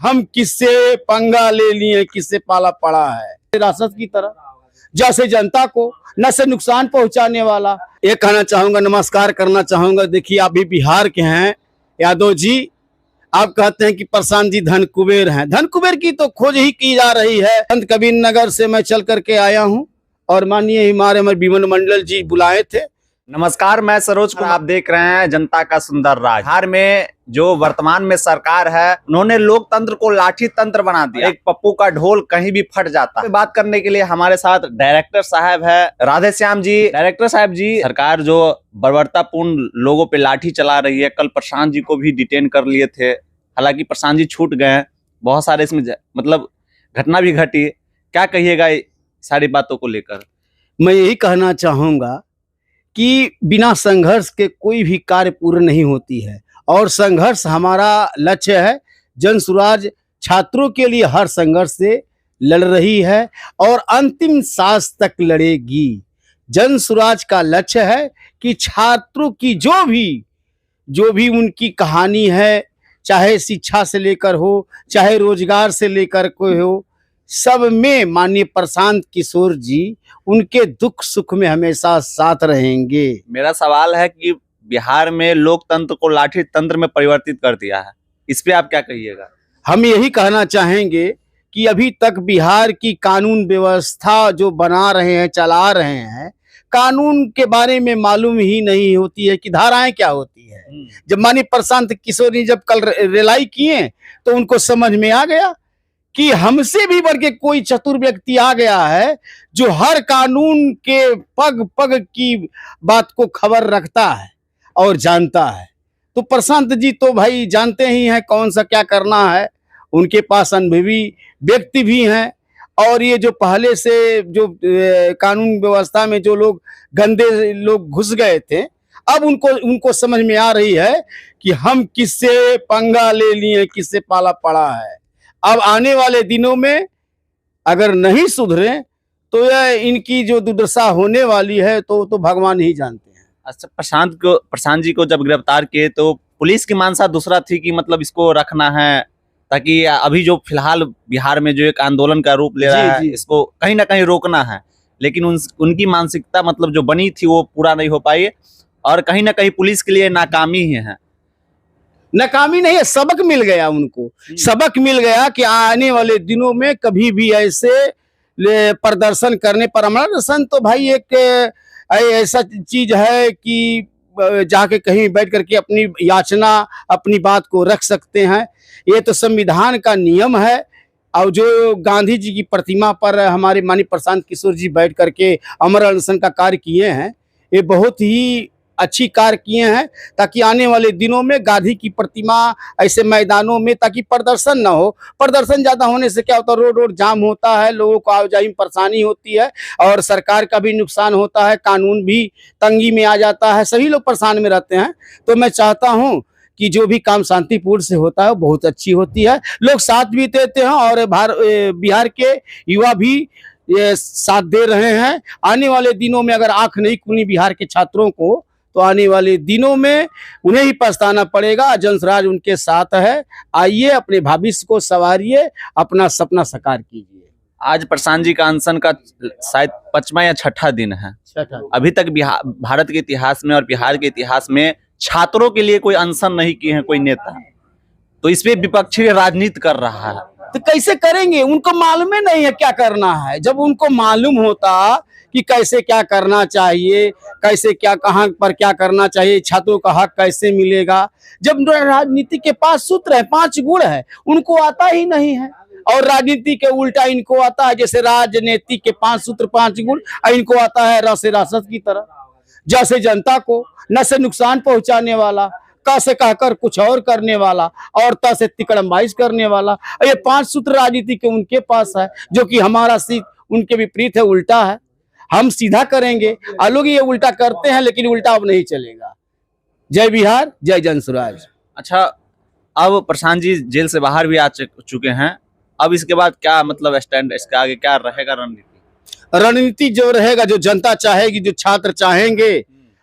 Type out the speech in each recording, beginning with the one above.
हम किससे पंगा ले लिए, किससे पाला पड़ा है, रासत की तरह जैसे जनता को न से नुकसान पहुंचाने वाला। ये कहना चाहूंगा, नमस्कार करना चाहूंगा। देखिए, आप भी बिहार के हैं यादव जी। आप कहते हैं कि प्रशांत जी धन कुबेर हैं। धन कुबेर की तो खोज ही की जा रही है। संत कबीर नगर से मैं चल करके आया हूं और माननीय हमारे विमल मंडल जी बुलाए थे। नमस्कार, मैं सरोज कुमार। आप देख रहे हैं जनता का सुंदर राज। बिहार में जो वर्तमान में सरकार है, उन्होंने लोकतंत्र को लाठी तंत्र बना दिया। एक पप्पू का ढोल कहीं भी फट जाता है। बात करने के लिए हमारे साथ डायरेक्टर साहब है राधे श्याम जी। डायरेक्टर साहब जी, सरकार जो बर्बरतापूर्ण लोगों पे लाठी चला रही है, कल प्रशांत जी को भी डिटेन कर लिए थे। हालांकि प्रशांत जी छूट गए। बहुत सारे इसमें मतलब घटना भी घटी। क्या कहिएगा सारी बातों को लेकर? मैं यही कहना चाहूंगा कि बिना संघर्ष के कोई भी कार्य पूर्ण नहीं होती है और संघर्ष हमारा लक्ष्य है। जन स्वराज छात्रों के लिए हर संघर्ष से लड़ रही है और अंतिम सांस तक लड़ेगी। जन स्वराज का लक्ष्य है कि छात्रों की जो भी उनकी कहानी है, चाहे शिक्षा से लेकर हो, चाहे रोजगार से लेकर कोई हो, सब में माननीय प्रशांत किशोर जी उनके दुख सुख में हमेशा साथ रहेंगे। मेरा सवाल है कि बिहार में लोकतंत्र को लाठी तंत्र में परिवर्तित कर दिया है, इस पे आप क्या कहिएगा? हम यही कहना चाहेंगे कि अभी तक बिहार की कानून व्यवस्था जो बना रहे हैं, चला रहे हैं, कानून के बारे में मालूम ही नहीं होती है कि धाराएं क्या होती है। जब माननीय प्रशांत किशोर जी जब कल रिलाई किए तो उनको समझ में आ गया कि हमसे भी बढ़ के कोई चतुर व्यक्ति आ गया है जो हर कानून के पग पग की बात को खबर रखता है और जानता है। तो प्रशांत जी तो भाई जानते ही हैं कौन सा क्या करना है। उनके पास अनुभवी व्यक्ति भी हैं और ये जो पहले से जो कानून व्यवस्था में जो लोग गंदे लोग घुस गए थे, अब उनको समझ में आ रही है कि हम किससे पंगा ले लिए, किससे पाला पड़ा है। अब आने वाले दिनों में अगर नहीं सुधरे तो यह इनकी जो दुर्दशा होने वाली है तो भगवान ही जानते हैं। अच्छा, प्रशांत जी को जब गिरफ्तार किए तो पुलिस की मानसा दूसरा थी कि मतलब इसको रखना है ताकि अभी जो फिलहाल बिहार में जो एक आंदोलन का रूप ले रहा है, इसको कहीं ना कहीं रोकना है। लेकिन उनकी मानसिकता मतलब जो बनी थी वो पूरा नहीं हो पाई और कहीं ना कहीं पुलिस के लिए नाकामी ही है। नाकामी नहीं है, सबक मिल गया उनको। सबक मिल गया कि आने वाले दिनों में कभी भी ऐसे प्रदर्शन करने पर, प्रदर्शन तो भाई एक ऐसा चीज है कि जाके कहीं बैठ करके अपनी याचना, अपनी बात को रख सकते हैं। ये तो संविधान का नियम है। और जो गांधी जी की प्रतिमा पर हमारे माननीय प्रशांत किशोर जी बैठ करके अमर अनशन का कार्य किए हैं, ये बहुत ही अच्छी कार्य किए हैं ताकि आने वाले दिनों में गांधी की प्रतिमा ऐसे मैदानों में, ताकि प्रदर्शन ना हो। प्रदर्शन ज्यादा होने से क्या होता है, रोड जाम होता है, लोगों को आवाजाही में परेशानी होती है और सरकार का भी नुकसान होता है, कानून भी तंगी में आ जाता है, सभी लोग परेशान में रहते हैं। तो मैं चाहता हूँ कि जो भी काम शांतिपूर्ण से होता है वो बहुत अच्छी होती है, लोग साथ भी देते हैं और बिहार के युवा भी ये साथ दे रहे हैं। आने वाले दिनों में अगर आंख नहीं खुली बिहार के छात्रों को तो आने वाले दिनों में उन्हें ही पछताना पड़ेगा। जन स्वराज उनके साथ है। आइए, अपने भविष्य को संवारिए, अपना सपना साकार कीजिए। आज प्रशांत जी का अनशन का शायद 5वां या 6ठा दिन है। अभी तक भारत के इतिहास में और बिहार के इतिहास में छात्रों के लिए कोई अनशन नहीं किए हैं कोई नेता। तो इस पे विपक्षी राजनीति कर रहा है, तो कैसे करेंगे? उनको मालूम ही नहीं है क्या करना है। जब उनको मालूम होता कि कैसे क्या करना चाहिए, कैसे क्या, कहाँ पर क्या करना चाहिए, छात्रों का हक कैसे मिलेगा, जब राजनीति के पास सूत्र है, 5 गुण है, उनको आता ही नहीं है। और राजनीति के उल्टा इनको आता है, जैसे राजनीति के 5 सूत्र 5 गुण, इनको आता है रस रासत की तरह। जैसे जनता को न से नुकसान पहुंचाने वाला, क से कहकर कुछ और करने वाला और त से तिकड़मबाइश करने वाला। ये 5 सूत्र राजनीति के उनके पास है, जो कि हमारा सीट उनके विपरीत है, उल्टा है। हम सीधा करेंगे, लोग ये उल्टा करते हैं, लेकिन उल्टा अब नहीं चलेगा। जय बिहार, जय जन स्वराज। अच्छा, अब प्रशांत जी जेल से बाहर भी आ चुके हैं। अब इसके बाद क्या मतलब स्टैंड, इसके आगे क्या रहेगा रणनीति? रणनीति जो रहेगा, जो जनता चाहेगी, जो छात्र चाहेंगे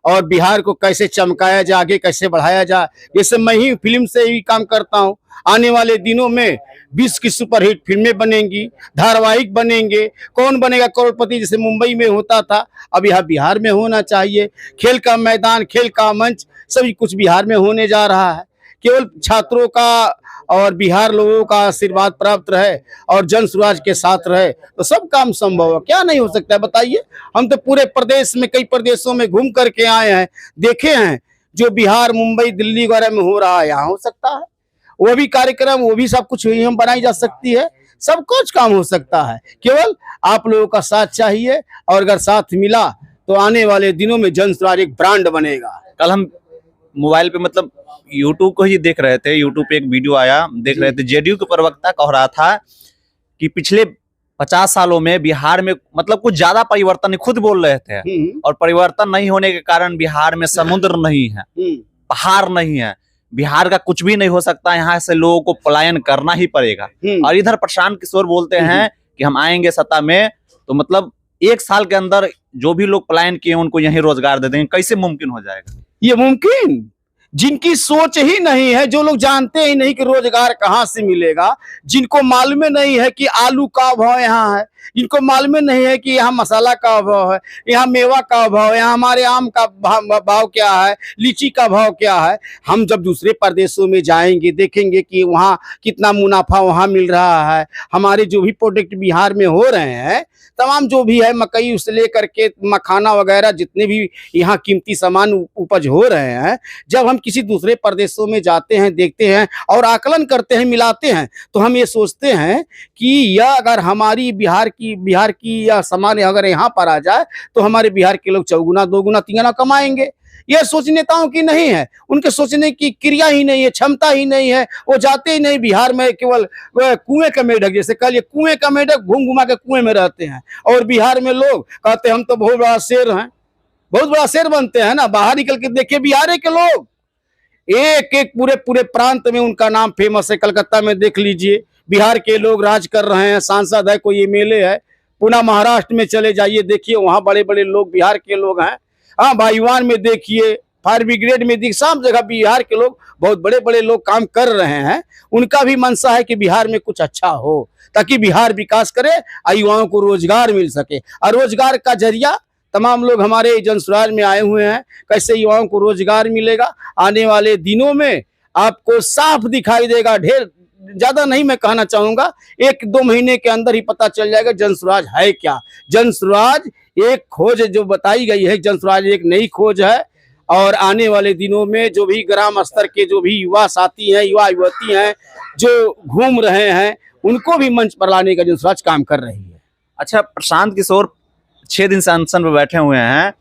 और बिहार को कैसे चमकाया जाए, आगे कैसे बढ़ाया जाए। जैसे मैं ही फिल्म से ही काम करता हूँ, आने वाले दिनों में 20 की सुपरहिट फिल्में बनेंगी, धारावाहिक बनेंगे। कौन बनेगा करोड़पति, जैसे मुंबई में होता था, अब यहाँ बिहार में होना चाहिए। खेल का मैदान, खेल का मंच, सभी कुछ बिहार में होने जा रहा है। केवल छात्रों का और बिहार लोगों का आशीर्वाद प्राप्त रहे और जन स्वराज के साथ रहे तो सब काम संभव है। क्या नहीं हो सकता है बताइए। हम तो पूरे प्रदेश में, कई प्रदेशों में घूम करके आए हैं, देखे हैं जो बिहार, मुंबई, दिल्ली वगैरह में हो रहा है, यहाँ हो सकता है। वो भी कार्यक्रम, वो भी सब कुछ हम बनाई जा सकती है। सब कुछ काम हो सकता है, केवल आप लोगों का साथ चाहिए। और अगर साथ मिला तो आने वाले दिनों में जन स्वराज एक ब्रांड बनेगा। कल हम मोबाइल पे मतलब यूट्यूब को ही देख रहे थे, यूट्यूब पे एक वीडियो आया, देख रहे थे, जेडीयू के प्रवक्ता कह रहा था कि पिछले 50 सालों में बिहार में मतलब कुछ ज्यादा परिवर्तन नहीं, खुद बोल रहे थे। और परिवर्तन नहीं होने के कारण बिहार में समुद्र नहीं है, पहाड़ नहीं है, बिहार का कुछ भी नहीं हो सकता, यहाँ से लोगों को पलायन करना ही पड़ेगा। और इधर प्रशांत किशोर बोलते हैं कि हम आएंगे सत्ता में तो मतलब 1 साल के अंदर जो भी लोग पलायन किए उनको यहीं रोजगार दे देंगे। कैसे मुमकिन हो जाएगा ये? मुमकिन जिनकी सोच ही नहीं है, जो लोग जानते ही नहीं कि रोजगार कहाँ से मिलेगा, जिनको मालूम नहीं है कि आलू का भाव यहाँ है, जिनको मालूम नहीं है कि यहाँ मसाला का भाव है, यहाँ मेवा का भाव, यहाँ हमारे आम का भाव क्या है, लीची का भाव क्या है। हम जब दूसरे प्रदेशों में जाएंगे, देखेंगे कि वहाँ कितना मुनाफा वहाँ मिल रहा है। हमारे जो भी प्रोडक्ट बिहार में हो रहे हैं, तमाम जो भी है, मकई से लेकर के मखाना वगैरह, जितने भी यहाँ कीमती सामान उपज हो रहे हैं, जब हम किसी दूसरे प्रदेशों में जाते हैं, देखते हैं और आकलन करते हैं, मिलाते हैं, तो हम ये सोचते हैं कि यह अगर हमारी बिहार की या सामान अगर यहाँ पर आ जाए तो हमारे बिहार के लोग चौगुना, दोगुना, तिगुना कमाएंगे। यह सोच नेताओं की नहीं है, उनके सोचने की क्रिया ही नहीं है, क्षमता ही नहीं है। वो जाते ही नहीं बिहार में, केवल कुएं का मेढक, जैसे कल ये कुएं का मेढक घूम घुमा के कुएं में रहते हैं। और बिहार में लोग कहते हैं हम तो बहुत बड़ा शेर हैं, बहुत बड़ा शेर बनते हैं ना। बाहर निकल के देखिए बिहार के लोग, एक एक पूरे प्रांत में उनका नाम फेमस है। कलकत्ता में देख लीजिए, बिहार के लोग राज कर रहे हैं, सांसद है, कोई एमएलए है। पुनः महाराष्ट्र में चले जाइए, देखिए वहाँ बड़े बड़े लोग बिहार के लोग हैं। हाँ, भाईवान में देखिए, फायर ब्रिगेड में देखिए, सब जगह बिहार के लोग, बहुत बड़े बड़े लोग काम कर रहे हैं। उनका भी मंशा है कि बिहार में कुछ अच्छा हो, ताकि बिहार विकास करे और युवाओं को रोजगार मिल सके। और रोजगार का जरिया तमाम लोग हमारे जन स्वराज में आए हुए हैं। कैसे युवाओं को रोजगार मिलेगा, आने वाले दिनों में आपको साफ दिखाई देगा। ढेर ज्यादा नहीं मैं कहना चाहूंगा, 1-2 महीने के अंदर ही पता चल जाएगा जन स्वराज है क्या। जन स्वराज एक खोज जो बताई गई है, जन स्वराज एक नई खोज है। और आने वाले दिनों में जो भी ग्राम स्तर के जो भी युवा साथी हैं, युवा युवती हैं जो घूम रहे हैं, उनको भी मंच पर लाने का जन स्वराज काम कर रही है। अच्छा, प्रशांत किशोर 6 दिन से अनशन पर बैठे हुए हैं,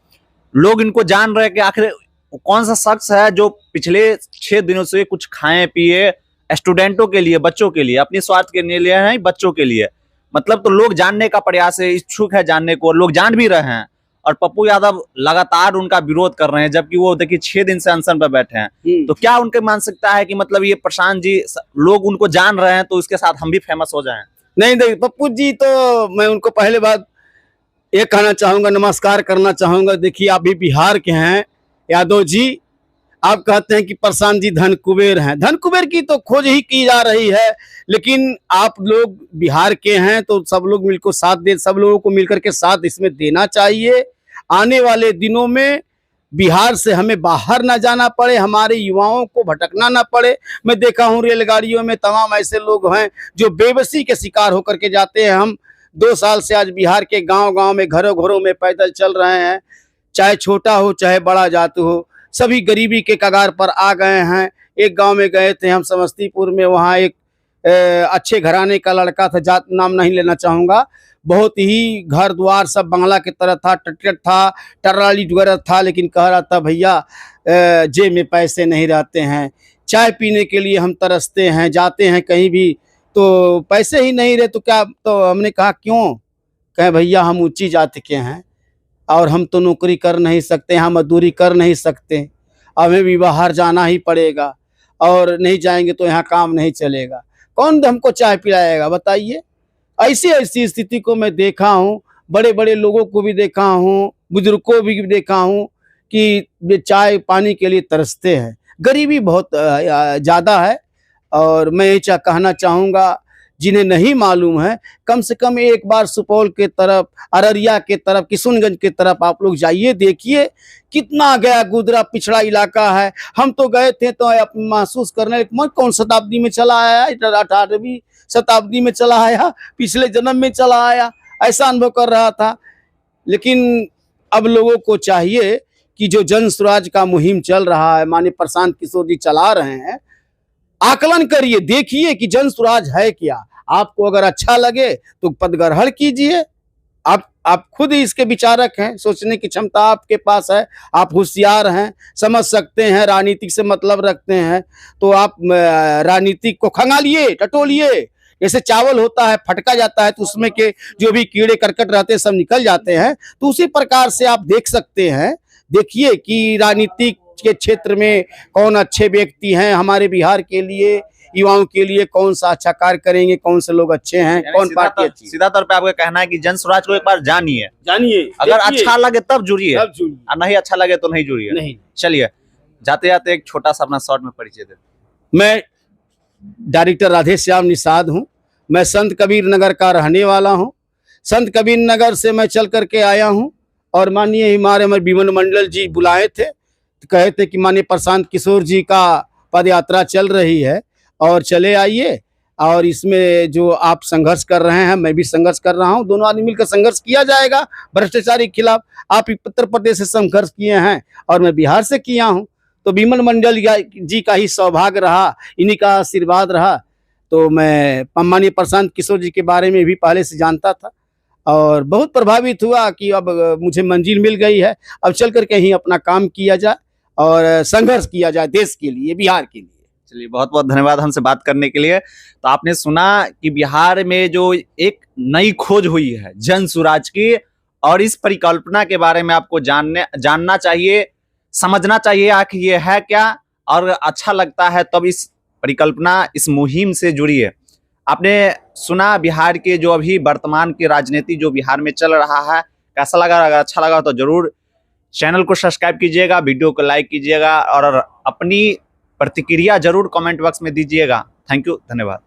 लोग इनको जान रहे हैं कि आखिर कौन सा शख्स है जो पिछले 6 दिनों से कुछ खाए पिए स्टूडेंटों के लिए, बच्चों के लिए, अपने स्वार्थ के लिए हैं, बच्चों के लिए। मतलब तो लोग जानने का प्रयास है, इच्छुक है जानने को, और लोग जान भी रहे हैं। और पप्पू यादव लगातार उनका विरोध कर रहे हैं, जबकि वो देखिए 6 दिन से अनशन पर बैठे हैं। तो क्या उनके मानसिकता है कि मतलब ये प्रशांत जी, लोग उनको जान रहे हैं तो उसके साथ हम भी फेमस हो जाएं? नहीं, देखिए पप्पू जी तो मैं उनको पहले बात ये कहना चाहूंगा, नमस्कार करना चाहूंगा। देखिए आप भी बिहार के हैं यादव जी, आप कहते हैं कि प्रशांत जी धन कुबेर हैं। धन कुबेर की तो खोज ही की जा रही है, लेकिन आप लोग बिहार के हैं तो सब लोग मिलकर साथ दे, सब लोगों को मिलकर के साथ इसमें देना चाहिए। आने वाले दिनों में बिहार से हमें बाहर ना जाना पड़े, हमारे युवाओं को भटकना ना पड़े। मैं देखा हूँ रेलगाड़ियों में तमाम ऐसे लोग हैं जो बेबसी के शिकार होकर के जाते हैं। हम 2 साल से आज बिहार के गांव-गांव में, घरों-घरों में पैदल चल रहे हैं। चाहे छोटा हो चाहे बड़ा जात हो, सभी गरीबी के कगार पर आ गए हैं। एक गांव में गए थे हम समस्तीपुर में, वहाँ एक अच्छे घराने का लड़का था, जात नाम नहीं लेना चाहूँगा, बहुत ही घर द्वार सब बंगला की तरह था, टट था, टराली वगैरह था, लेकिन कह रहा था भैया जेब में पैसे नहीं रहते हैं, चाय पीने के लिए हम तरसते हैं, जाते हैं कहीं भी तो पैसे ही नहीं रहे। तो क्या, तो हमने कहा क्यों? कहे भैया हम ऊंची जाति के हैं और हम तो नौकरी कर नहीं सकते, हम मजदूरी कर नहीं सकते, हमें भी बाहर जाना ही पड़ेगा और नहीं जाएंगे तो यहाँ काम नहीं चलेगा। कौन हमको चाय पिलाएगा बताइए? ऐसी स्थिति को मैं देखा हूँ, बड़े बड़े लोगों को भी देखा हूँ, बुजुर्गों को भी देखा हूँ कि वे चाय पानी के लिए तरसते हैं। गरीबी बहुत ज़्यादा है। और मैं ये कहना चाहूँगा, जिन्हें नहीं मालूम है, कम से कम एक बार सुपौल के तरफ, अररिया के तरफ, किशुनगंज के तरफ आप लोग जाइए, देखिए कितना गया गुजरा पिछड़ा इलाका है। हम तो गए थे तो महसूस करने कौन शताब्दी में चला आया, 18वीं शताब्दी में चला आया, पिछले जन्म में चला आया, ऐसा अनुभव कर रहा था। लेकिन अब लोगों को चाहिए कि जो जन स्वराज का मुहिम चल रहा है, माननीय प्रशांत किशोर जी चला रहे हैं, आकलन करिए, देखिए कि जन स्वराज है क्या। आपको अगर अच्छा लगे तो पद ग्रहण कीजिए। आप खुद ही इसके विचारक हैं, सोचने की क्षमता आपके पास है, आप होशियार हैं, समझ सकते हैं, राजनीति से मतलब रखते हैं, तो आप राजनीति को खंगालिए, टटोलिए। जैसे चावल होता है, फटका जाता है तो उसमें के जो भी कीड़े करकट रहते हैं सब निकल जाते हैं, तो उसी प्रकार से आप देख सकते हैं। देखिए कि राजनीति के क्षेत्र में कौन अच्छे व्यक्ति हैं हमारे बिहार के लिए, युवाओं के लिए कौन सा अच्छा कार्य करेंगे, कौन से लोग अच्छे हैं, कौन पार्टी अच्छी। सीधा तौर पे आपका कहना है कि जन स्वराज को एक बार जानिए, अगर अच्छा लगे तब जुड़िए, और नहीं अच्छा लगे तो नहीं जुड़िए। नहीं। चलिए, जाते जाते एक छोटा सा अपना शॉर्ट में परिचय दे। मैं डायरेक्टर राधेश्याम निषाद हूँ। मैं संत कबीर नगर का रहने वाला हूँ। संत कबीर नगर से मैं चल करके आया हूँ और माननीय हमारे विमल मंडल जी बुलाए थे, कहे थे कि माननीय प्रशांत किशोर जी का पद यात्रा चल रही है और चले आइए, और इसमें जो आप संघर्ष कर रहे हैं मैं भी संघर्ष कर रहा हूं, दोनों आदमी मिलकर संघर्ष किया जाएगा भ्रष्टाचार के खिलाफ। आप उत्तर प्रदेश से संघर्ष किए हैं और मैं बिहार से किया हूं, तो विमल मंडल जी का ही सौभाग्य रहा, इन्हीं का आशीर्वाद रहा। तो मैं माननीय प्रशांत किशोर जी के बारे में भी पहले से जानता था और बहुत प्रभावित हुआ कि अब मुझे मंजिल मिल गई है, अब चल कर के ही अपना काम किया जाए और संघर्ष किया जाए देश के लिए, बिहार के लिए। चलिए, बहुत बहुत धन्यवाद हमसे बात करने के लिए। तो आपने सुना कि बिहार में जो एक नई खोज हुई है जन स्वराज की, और इस परिकल्पना के बारे में आपको जानना चाहिए, समझना चाहिए आखिर ये है क्या, और अच्छा लगता है तब इस परिकल्पना, इस मुहिम से जुड़िए। आपने सुना बिहार के जो अभी वर्तमान की राजनीति जो बिहार में चल रहा है, कैसा लगा? अगर अच्छा लगा तो जरूर चैनल को सब्सक्राइब कीजिएगा, वीडियो को लाइक कीजिएगा और अपनी प्रतिक्रिया जरूर कमेंट बॉक्स में दीजिएगा। थैंक यू, धन्यवाद।